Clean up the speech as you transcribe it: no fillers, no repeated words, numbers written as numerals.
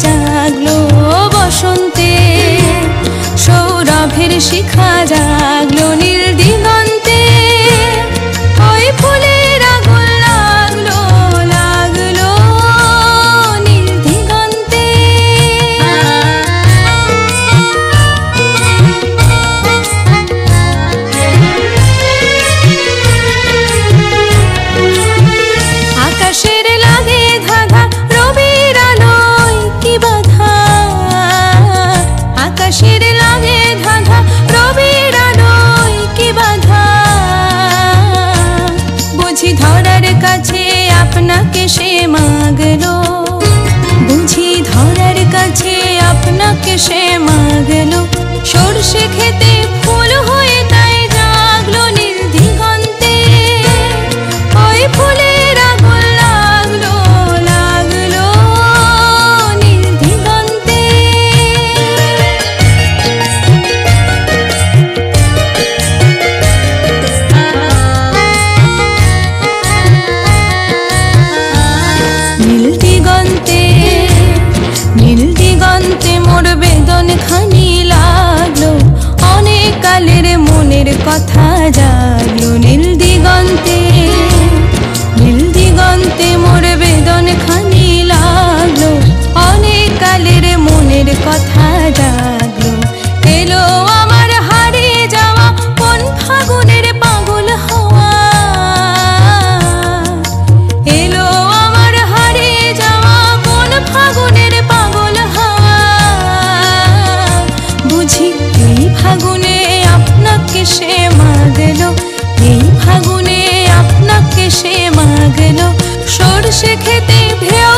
জাগলো বসন্তে, সৌরভের শিখা জাগলো নীল দিগন্তে। ওই ফুলের আগুন লাগলো লাগলো নীল দিগন্তে। আকাশের লাগে ধাঁধা রবির আলোয় কি বাধা, আকাশের লাগে ধাঁধা রবির আলোয় কি বাধা। বুঝি ধরার কাছে আপনাকে সে মাগলো, বুঝি ধরার কাছে আপনাকে সে মাগলো। সরষে খেতে ফুল হয়ে তাই জাগলো নীল দিগন্তে। ওই ফুলের আগুন লাগলো লাগলো নীল দিগন্তে। নীল দিগন্তে নীল দিগন্তে মোর বেদন খানি লাগলো, অনেক কালের মনের কথা জাগলো নীল দিগন্তে। নীল দিগন্তে মোর বেদন খানি লাগলো, অনেক কালের মনের কথা জাগলো। এলো আমার হারিয়ে যাওয়া কোন ফাগুনের পাগল হওয়া, এলো আমার হারিয়ে যাওয়া কোন ফাগুনের পাগল হওয়া। বুঝি এই ফাগুনে আপনাকে সে মাগলো, এই ফাগুনে আপনাকে সে মাগলো। সরষে খেতে ঢেউ